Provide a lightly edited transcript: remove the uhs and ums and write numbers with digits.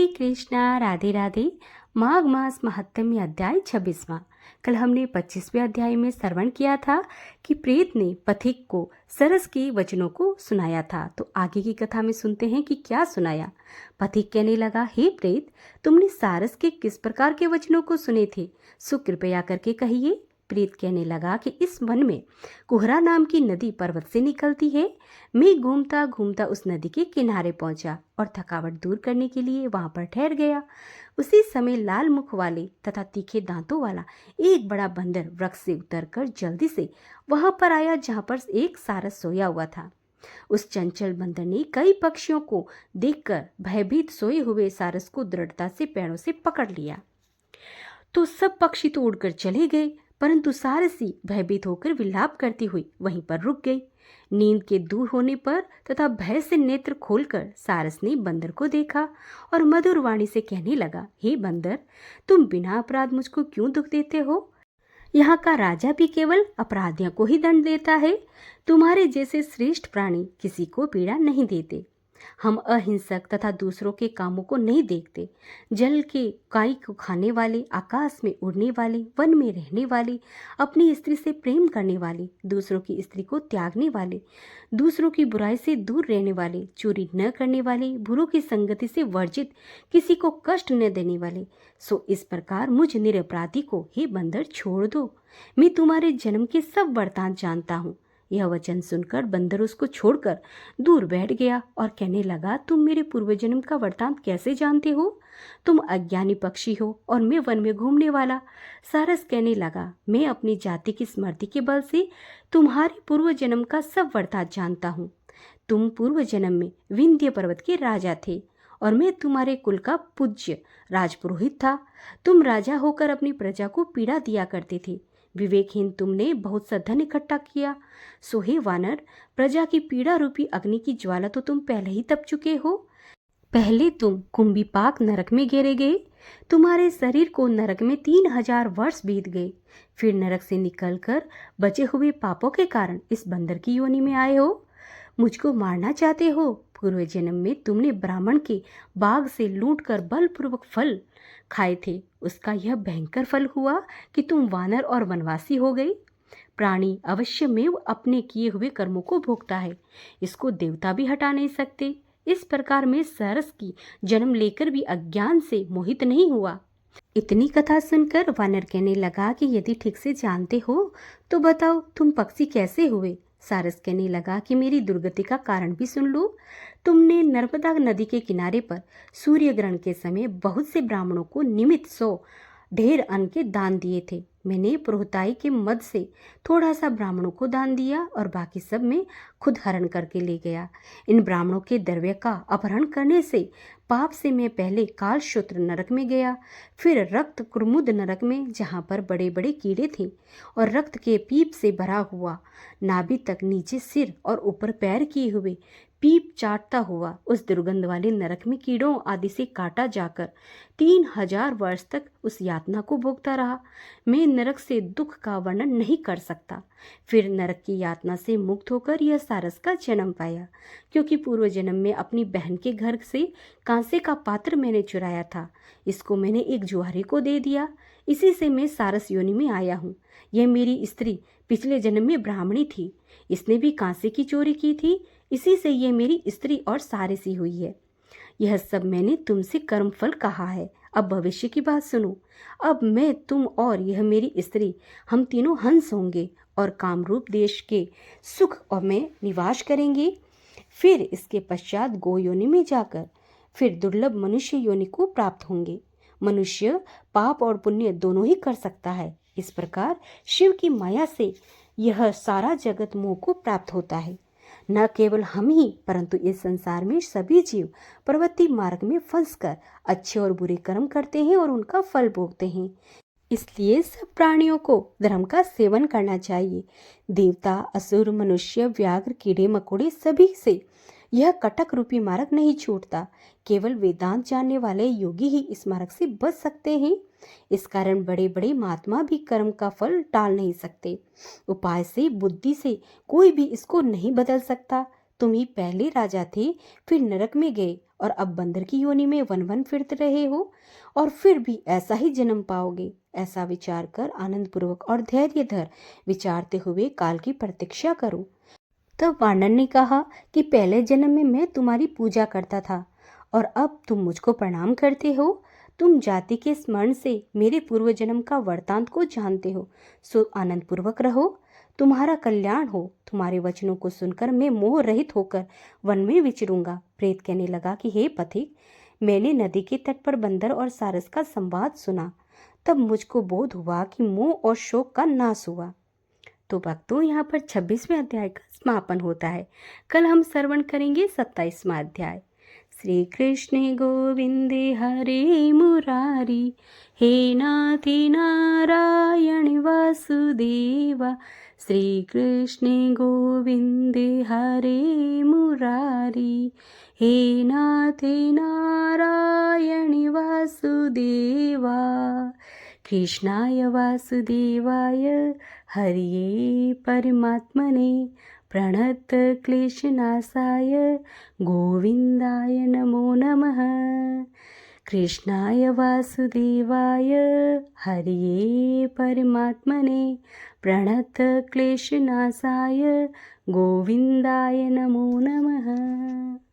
कृष्णा, राधे राधे। माघ मास महात्म्य अध्याय 26वां। कल हमने 25वें अध्याय में श्रवण किया था कि प्रेत ने पथिक को सरस के वचनों को सुनाया था। तो आगे की कथा में सुनते हैं कि क्या सुनाया। पथिक कहने लगा, हे प्रेत, तुमने सारस के किस प्रकार के वचनों को सुने थे, सो कृपया करके कहिए। प्रेत कहने लगा कि इस वन में कुहरा नाम की नदी पर्वत से निकलती है। मैं घूमता घूमता उस नदी के किनारे पहुंचा और थकावट दूर करने के लिए वहां पर ठहर गया। उसी समय लाल मुख वाले तथा तीखे दांतों वाला एक बड़ा बंदर वृक्ष से उतरकर जल्दी से वहां पर आया जहां पर एक सारस सोया हुआ था। उस चंचल बंदर ने कई पक्षियों को देखकर भयभीत सोए हुए सारस को दृढ़ता से पैरों से पकड़ लिया। तो सब पक्षी तो उड़कर चले गए, परंतु सारसी भयभीत होकर विलाप करती हुई वहीं पर रुक गई। नींद के दूर होने पर तथा भय से नेत्र खोलकर सारस ने बंदर को देखा और मधुर वाणी से कहने लगा, हे बंदर, तुम बिना अपराध मुझको क्यों दुख देते हो? यहाँ का राजा भी केवल अपराधियों को ही दंड देता है। तुम्हारे जैसे श्रेष्ठ प्राणी किसी को पीड़ा नहीं देते। हम अहिंसक तथा दूसरों के कामों को नहीं देखते। जल के काई को खाने वाले, आकाश में उड़ने वाले, वन में रहने वाले, अपनी स्त्री से प्रेम करने वाले, दूसरों की स्त्री को त्यागने वाले, दूसरों की बुराई से दूर रहने वाले, चोरी न करने वाले, बुरों की संगति से वर्जित, किसी को कष्ट न देने वाले। सो इस प्रकार मुझ निरपराधी को हे बंदर छोड़ दो। मैं तुम्हारे जन्म के सब वृतांत जानता हूँ। यह वचन सुनकर बंदर उसको छोड़कर दूर बैठ गया और कहने लगा, तुम मेरे पूर्व जन्म का वृतांत कैसे जानते हो? तुम अज्ञानी पक्षी हो और मैं वन में घूमने वाला। सारस कहने लगा, मैं अपनी जाति की स्मृति के बल से तुम्हारे पूर्व जन्म का सब वृतांत जानता हूँ। तुम पूर्व जन्म में विंध्य पर्वत के राजा थे और मैं तुम्हारे कुल का पूज्य राजपुरोहित था। तुम राजा होकर अपनी प्रजा को पीड़ा दिया करते थे। विवेकहीन तुमने बहुत सा धन इकट्ठा किया। सो हे वानर, प्रजा की पीड़ा रूपी अग्नि की ज्वाला तो तुम पहले ही तप चुके हो। पहले तुम कुंभीपाक नरक में गिरे गए। तुम्हारे शरीर को नरक में 3000 वर्ष बीत गए। फिर नरक से निकलकर बचे हुए पापों के कारण इस बंदर की योनि में आए हो। मुझको मारना चाहते हो? पूर्व जन्म में तुमने ब्राह्मण के बाग से लूटकर बलपूर्वक फल खाए थे। उसका यह भयंकर फल हुआ कि तुम वानर और वनवासी हो गए। प्राणी अवश्य में अपने किए हुए कर्मों को भोगता है। इसको देवता भी हटा नहीं सकते। इस प्रकार मैं सरस की जन्म लेकर भी अज्ञान से मोहित नहीं हुआ। इतनी कथा सुनकर वानर कहने लगा कि यदि ठीक से जानते हो तो बताओ, तुम पक्षी कैसे हुए? सारस कहने लगा कि मेरी दुर्गति का कारण भी सुन लो। तुमने नर्मदा नदी के किनारे पर सूर्य ग्रहण के समय बहुत से ब्राह्मणों को निमित्त 100 ढेर अन्न के दान दिए थे। मैंने पुरोहिताई के मद से थोड़ा सा ब्राह्मणों को दान दिया और बाकी सब में खुद हरण करके ले गया। इन ब्राह्मणों के द्रव्य का अपहरण करने से पाप से मैं पहले कालशूत्र नरक में गया, फिर रक्त कुर्मुद नरक में, जहाँ पर बड़े बड़े कीड़े थे और रक्त के पीप से भरा हुआ, नाभि तक नीचे सिर और ऊपर पैर किए हुए, पीप चाटता हुआ उस दुर्गंध वाले नरक में कीड़ों आदि से काटा जाकर 3000 वर्ष तक उस यातना को भोगता रहा। मैं नरक से दुख का वर्णन नहीं कर सकता। फिर नरक की यातना से मुक्त होकर यह सारस का जन्म पाया, क्योंकि पूर्व जन्म में अपनी बहन के घर से कांसे का पात्र मैंने चुराया था। इसको मैंने एक जुआरी को दे दिया। इसी से मैं सारस योनि में आया हूँ। यह मेरी स्त्री पिछले जन्म में ब्राह्मणी थी। इसने भी कांसे की चोरी की थी। इसी से ये मेरी स्त्री और सारसी हुई है। यह सब मैंने तुमसे कर्मफल कहा है। अब भविष्य की बात सुनो। अब मैं, तुम और यह मेरी स्त्री, हम तीनों हंस होंगे और कामरूप देश के सुख और में निवास करेंगे। फिर इसके पश्चात गो योनि में जाकर फिर दुर्लभ मनुष्य योनि को प्राप्त होंगे। मनुष्य पाप और पुण्य दोनों ही कर सकता है। इस प्रकार शिव की माया से यह सारा जगत मोह को प्राप्त होता है। न केवल हम ही, परंतु इस संसार में सभी जीव प्रवृत्ति मार्ग में फंसकर अच्छे और बुरे कर्म करते हैं और उनका फल भोगते हैं। इसलिए सब प्राणियों को धर्म का सेवन करना चाहिए। देवता, असुर, मनुष्य, व्याघ्र, कीड़े मकोड़े सभी से यह कटक रूपी मार्ग नहीं छूटता। केवल वेदांत जानने वाले योगी ही इस मार्ग से बच सकते हैं। इस कारण बड़े बड़े महात्मा भी कर्म का फल टाल नहीं सकते। उपाय से, बुद्धि से कोई भी इसको नहीं बदल सकता। तुम ही पहले राजा थे, फिर नरक में गए और अब बंदर की योनि में वन वन फिरते रहे हो और फिर भी ऐसा ही जन्म पाओगे। ऐसा विचार कर आनंद पूर्वक और धैर्य धर विचारते हुए काल की प्रतीक्षा करो। तब वानर ने कहा कि पहले जन्म में मैं तुम्हारी पूजा करता था और अब तुम मुझको प्रणाम करते हो। तुम जाति के स्मरण से मेरे पूर्व जन्म का वृतांत को जानते हो, सो आनंद पूर्वक रहो। तुम्हारा कल्याण हो। तुम्हारे वचनों को सुनकर मैं मोह रहित होकर वन में विचरूंगा। प्रेत कहने लगा कि हे पथिक, मैंने नदी के तट पर बंदर और सारस का संवाद सुना। तब मुझको बोध हुआ कि मोह और शोक का नाश हुआ। तो भक्तों, यहाँ पर 26वें अध्याय का समापन होता है। कल हम श्रवण करेंगे 27वां अध्याय। श्री कृष्ण गोविंदे हरे मुरारी, हे नाथी नारायण वासुदेवा। श्री कृष्ण गोविंदे हरे मुरारी, हे नाथी नारायण वासुदेवा। कृष्णाय वासुदेवाय हरिये परमात्मने प्रणत क्लेशनाशाय गोविंदाय नमो नमः। कृष्णाय वासुदेवाय हरिये परमात्मने प्रणत क्लेशनाशाय गोविंदाय नमो नमः।